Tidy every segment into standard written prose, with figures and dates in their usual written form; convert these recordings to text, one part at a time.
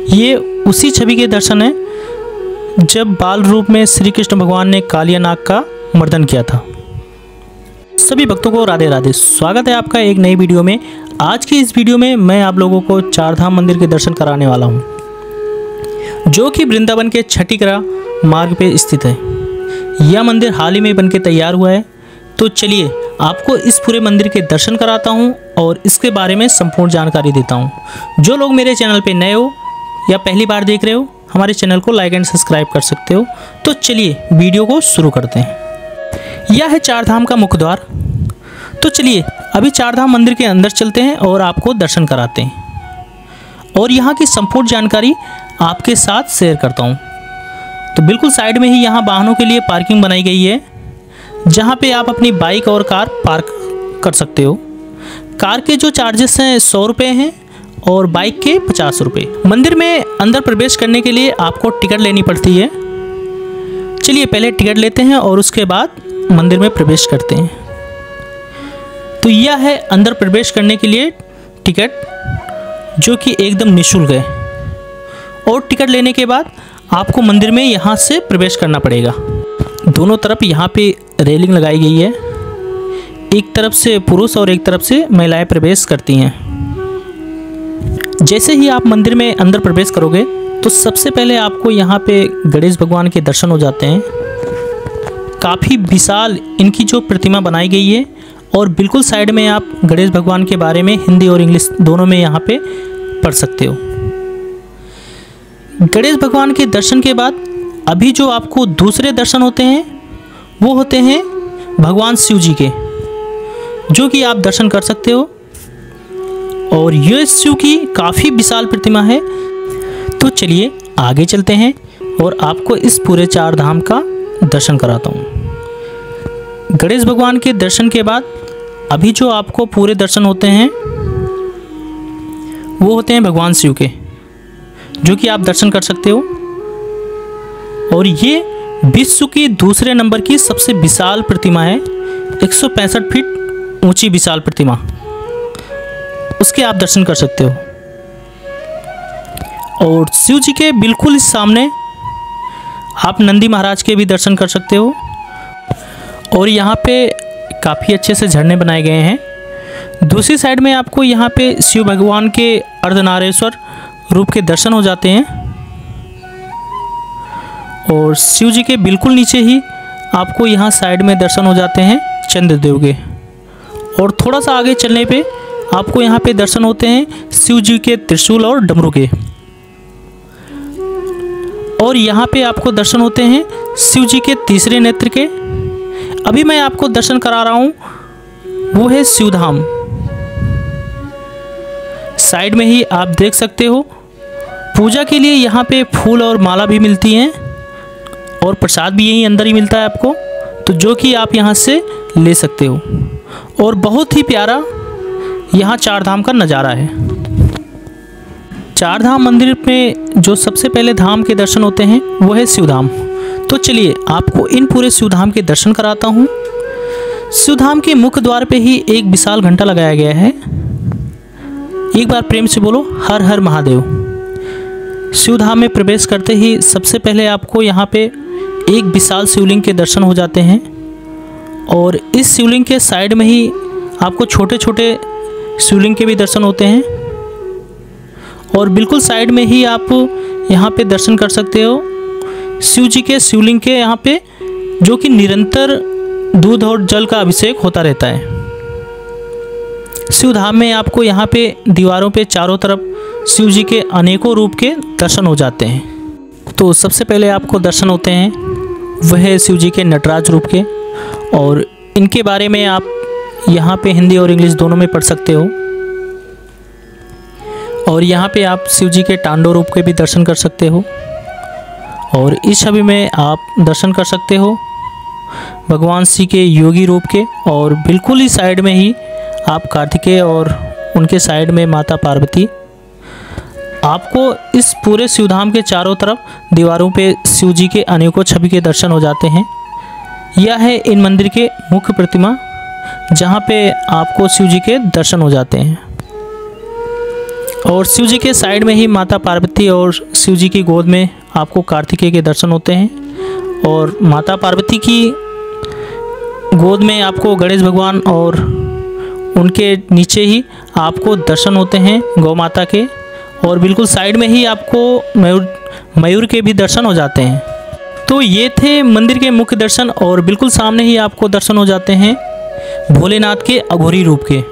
ये उसी छवि के दर्शन है जब बाल रूप में श्री कृष्ण भगवान ने कालिया नाग का मर्दन किया था। सभी भक्तों को राधे राधे। स्वागत है आपका एक नई वीडियो में। आज की इस वीडियो में मैं आप लोगों को चार धाम मंदिर के दर्शन कराने वाला हूँ, जो कि वृंदावन के छठीकरा मार्ग पे स्थित है। यह मंदिर हाल ही में बनके तैयार हुआ है। तो चलिए आपको इस पूरे मंदिर के दर्शन कराता हूँ और इसके बारे में संपूर्ण जानकारी देता हूँ। जो लोग मेरे चैनल पे नए हो या पहली बार देख रहे हो, हमारे चैनल को लाइक एंड सब्सक्राइब कर सकते हो। तो चलिए वीडियो को शुरू करते हैं। यह है चार धाम का मुख्य द्वार। तो चलिए अभी चार धाम मंदिर के अंदर चलते हैं और आपको दर्शन कराते हैं और यहाँ की संपूर्ण जानकारी आपके साथ शेयर करता हूँ। तो बिल्कुल साइड में ही यहाँ वाहनों के लिए पार्किंग बनाई गई है, जहाँ पे आप अपनी बाइक और कार पार्क कर सकते हो। कार के जो चार्जेस हैं 100 रुपये हैं और बाइक के 50 रुपये। मंदिर में अंदर प्रवेश करने के लिए आपको टिकट लेनी पड़ती है। चलिए पहले टिकट लेते हैं और उसके बाद मंदिर में प्रवेश करते हैं। तो यह है अंदर प्रवेश करने के लिए टिकट, जो कि एकदम निःशुल्क है। और टिकट लेने के बाद आपको मंदिर में यहाँ से प्रवेश करना पड़ेगा। दोनों तरफ यहाँ पे रेलिंग लगाई गई है। एक तरफ से पुरुष और एक तरफ से महिलाएं प्रवेश करती हैं। जैसे ही आप मंदिर में अंदर प्रवेश करोगे तो सबसे पहले आपको यहाँ पे गणेश भगवान के दर्शन हो जाते हैं। काफ़ी विशाल इनकी जो प्रतिमा बनाई गई है और बिल्कुल साइड में आप गणेश भगवान के बारे में हिंदी और इंग्लिश दोनों में यहाँ पे पढ़ सकते हो। गणेश भगवान के दर्शन के बाद अभी जो आपको दूसरे दर्शन होते हैं वो होते हैं भगवान शिव जी के, जो कि आप दर्शन कर सकते हो। और ये शिव की काफ़ी विशाल प्रतिमा है। तो चलिए आगे चलते हैं और आपको इस पूरे चार धाम का दर्शन कराता हूँ। गणेश भगवान के दर्शन के बाद अभी जो आपको पूरे दर्शन होते हैं वो होते हैं भगवान शिव के, जो कि आप दर्शन कर सकते हो। और ये विश्व की दूसरे नंबर की सबसे विशाल प्रतिमा है। 165 फीट ऊंची विशाल प्रतिमा, उसके आप दर्शन कर सकते हो। और शिव जी के बिल्कुल इस सामने आप नंदी महाराज के भी दर्शन कर सकते हो। और यहाँ पे काफ़ी अच्छे से झरने बनाए गए हैं। दूसरी साइड में आपको यहाँ पे शिव भगवान के अर्धनारेश्वर रूप के दर्शन हो जाते हैं। और शिव जी के बिल्कुल नीचे ही आपको यहाँ साइड में दर्शन हो जाते हैं चंद्रदेव के। और थोड़ा सा आगे चलने पे आपको यहाँ पे दर्शन होते हैं शिव जी के त्रिशूल और डमरू के। और यहाँ पे आपको दर्शन होते हैं शिव जी के तीसरे नेत्र के। अभी मैं आपको दर्शन करा रहा हूँ वो है शिवधाम। साइड में ही आप देख सकते हो पूजा के लिए यहाँ पे फूल और माला भी मिलती हैं और प्रसाद भी यहीं अंदर ही मिलता है आपको, तो जो कि आप यहाँ से ले सकते हो। और बहुत ही प्यारा यहाँ चार धाम का नज़ारा है। चार धाम मंदिर में जो सबसे पहले धाम के दर्शन होते हैं वो है शिवधाम। तो चलिए आपको इन पूरे शिवधाम के दर्शन कराता हूँ। शिवधाम के मुख्य द्वार पे ही एक विशाल घंटा लगाया गया है। एक बार प्रेम से बोलो हर हर महादेव। शिवधाम में प्रवेश करते ही सबसे पहले आपको यहाँ पे एक विशाल शिवलिंग के दर्शन हो जाते हैं। और इस शिवलिंग के साइड में ही आपको छोटे छोटे शिवलिंग के भी दर्शन होते हैं। और बिल्कुल साइड में ही आप यहाँ पे दर्शन कर सकते हो शिव जी के शिवलिंग के, यहाँ पे जो कि निरंतर दूध और जल का अभिषेक होता रहता है। शिवधाम में आपको यहाँ पे दीवारों पे चारों तरफ शिव जी के अनेकों रूप के दर्शन हो जाते हैं। तो सबसे पहले आपको दर्शन होते हैं वह है शिव जी के नटराज रूप के। और इनके बारे में आप यहाँ पे हिंदी और इंग्लिश दोनों में पढ़ सकते हो। और यहाँ पे आप शिव जी के तांडव रूप के भी दर्शन कर सकते हो। और इस छवि में आप दर्शन कर सकते हो भगवान शिव के योगी रूप के। और बिल्कुल ही साइड में ही आप कार्तिकेय और उनके साइड में माता पार्वती। आपको इस पूरे शिवधाम के चारों तरफ दीवारों पे शिव जी के अनेकों छवि के दर्शन हो जाते हैं। यह है इन मंदिर के मुख्य प्रतिमा, जहाँ पे आपको शिव जी के दर्शन हो जाते हैं। और शिव जी के साइड में ही माता पार्वती और शिव जी की गोद में आपको कार्तिकेय के दर्शन होते हैं। और माता पार्वती की गोद में आपको गणेश भगवान और उनके नीचे ही आपको दर्शन होते हैं गौ माता के। और बिल्कुल साइड में ही आपको मयूर के भी दर्शन हो जाते हैं। तो ये थे मंदिर के मुख्य दर्शन। और बिल्कुल सामने ही आपको दर्शन हो जाते हैं भोलेनाथ के अघोरी रूप के।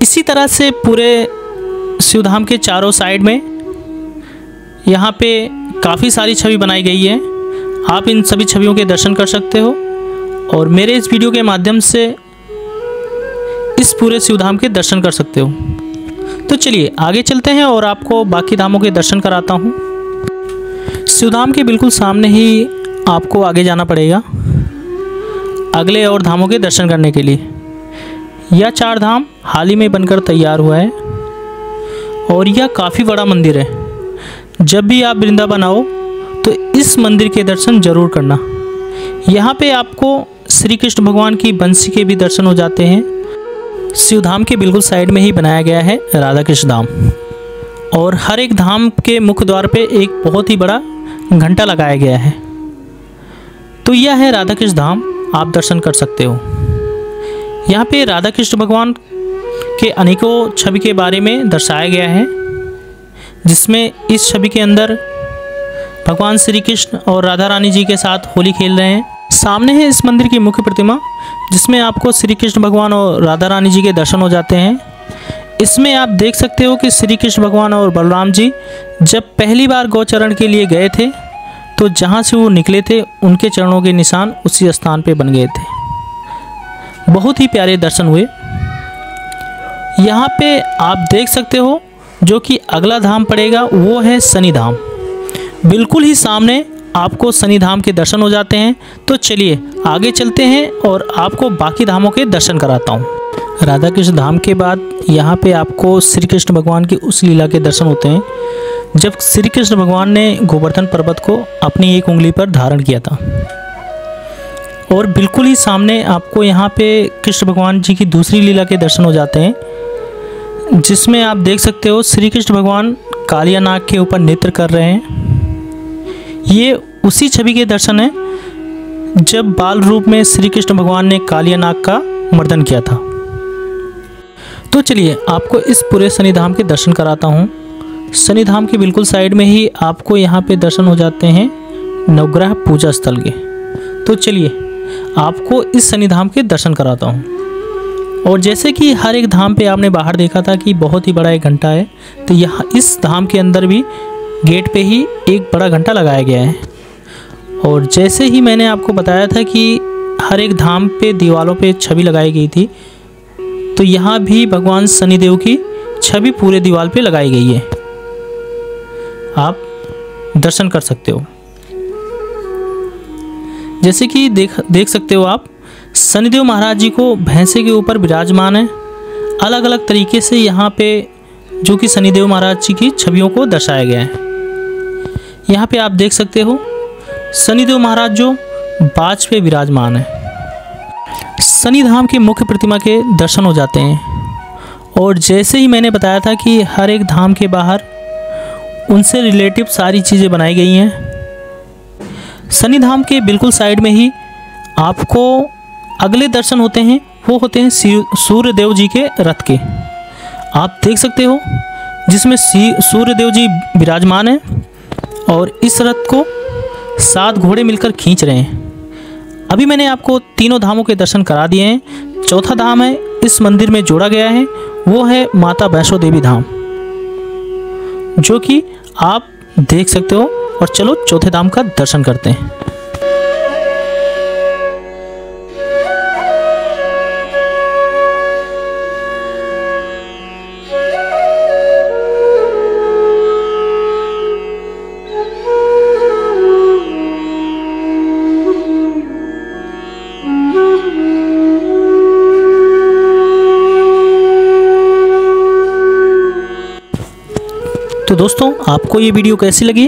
इसी तरह से पूरे शिवधाम के चारों साइड में यहाँ पे काफ़ी सारी छवि बनाई गई है। आप इन सभी छवियों के दर्शन कर सकते हो और मेरे इस वीडियो के माध्यम से इस पूरे शिवधाम के दर्शन कर सकते हो। तो चलिए आगे चलते हैं और आपको बाकी धामों के दर्शन कराता हूँ। शिवधाम के बिल्कुल सामने ही आपको आगे जाना पड़ेगा अगले और धामों के दर्शन करने के लिए। यह 4 धाम हाल ही में बनकर तैयार हुआ है और यह काफ़ी बड़ा मंदिर है। जब भी आप वृंदावन आओ तो इस मंदिर के दर्शन जरूर करना। यहाँ पे आपको श्री कृष्ण भगवान की बंसी के भी दर्शन हो जाते हैं। शिवधाम के बिल्कुल साइड में ही बनाया गया है राधा कृष्ण धाम। और हर एक धाम के मुख्य द्वार पे एक बहुत ही बड़ा घंटा लगाया गया है। तो यह है राधा कृष्ण धाम, आप दर्शन कर सकते हो। यहाँ पे राधा कृष्ण भगवान के अनेकों छवि के बारे में दर्शाया गया है, जिसमें इस छवि के अंदर भगवान श्री कृष्ण और राधा रानी जी के साथ होली खेल रहे हैं। सामने है इस मंदिर की मुख्य प्रतिमा, जिसमें आपको श्री कृष्ण भगवान और राधा रानी जी के दर्शन हो जाते हैं। इसमें आप देख सकते हो कि श्री कृष्ण भगवान और बलराम जी जब पहली बार गौचरण के लिए गए थे तो जहाँ से वो निकले थे उनके चरणों के निशान उसी स्थान पे बन गए थे। बहुत ही प्यारे दर्शन हुए। यहाँ पे आप देख सकते हो जो कि अगला धाम पड़ेगा वो है शनि धाम। बिल्कुल ही सामने आपको शनि धाम के दर्शन हो जाते हैं। तो चलिए आगे चलते हैं और आपको बाकी धामों के दर्शन कराता हूँ। राधा कृष्ण धाम के बाद यहाँ पे आपको श्री कृष्ण भगवान की उस लीला के दर्शन होते हैं जब श्री कृष्ण भगवान ने गोवर्धन पर्वत को अपनी एक उंगली पर धारण किया था। और बिल्कुल ही सामने आपको यहाँ पे कृष्ण भगवान जी की दूसरी लीला के दर्शन हो जाते हैं, जिसमें आप देख सकते हो श्री कृष्ण भगवान कालिया नाग के ऊपर नृत्य कर रहे हैं। ये उसी छवि के दर्शन है जब बाल रूप में श्री कृष्ण भगवान ने कालिया नाग का मर्दन किया था। तो चलिए आपको इस पूरे शनि धाम के दर्शन कराता हूँ। शनि धाम के बिल्कुल साइड में ही आपको यहाँ पे दर्शन हो जाते हैं नवग्रह पूजा स्थल के। तो चलिए आपको इस शनि धाम के दर्शन कराता हूँ। और जैसे कि हर एक धाम पे आपने बाहर देखा था कि बहुत ही बड़ा एक घंटा है, तो यहाँ इस धाम के अंदर भी गेट पे ही एक बड़ा घंटा लगाया गया है। और जैसे ही मैंने आपको बताया था कि हर एक धाम पे दीवारों पे छवि लगाई गई थी, तो यहाँ भी भगवान शनिदेव की छवि पूरे दीवार पे लगाई गई है। आप दर्शन कर सकते हो। जैसे कि देख सकते हो आप शनिदेव महाराज जी को भैंसे के ऊपर विराजमान है। अलग अलग तरीके से यहाँ पे जो कि शनिदेव महाराज जी की छवियों को दर्शाया गया है। यहाँ पे आप देख सकते हो शनिदेव महाराज जो बाज पे विराजमान है। शनि धाम की मुख्य प्रतिमा के दर्शन हो जाते हैं। और जैसे ही मैंने बताया था कि हर एक धाम के बाहर उनसे रिलेटिव सारी चीज़ें बनाई गई हैं। शनि धाम के बिल्कुल साइड में ही आपको अगले दर्शन होते हैं, वो होते हैं सूर्य देव जी के रथ के। आप देख सकते हो जिसमें सूर्य देव जी विराजमान हैं और इस रथ को 7 घोड़े मिलकर खींच रहे हैं। अभी मैंने आपको तीनों धामों के दर्शन करा दिए हैं। चौथा धाम है इस मंदिर में जोड़ा गया है, वो है माता वैष्णो देवी धाम, जो कि आप देख सकते हो। और चलो चौथे धाम का दर्शन करते हैं। तो दोस्तों आपको ये वीडियो कैसी लगी?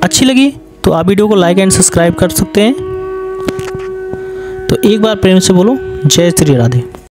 अच्छी लगी तो आप वीडियो को लाइक एंड सब्सक्राइब कर सकते हैं। तो एक बार प्रेम से बोलो जय श्री राधे।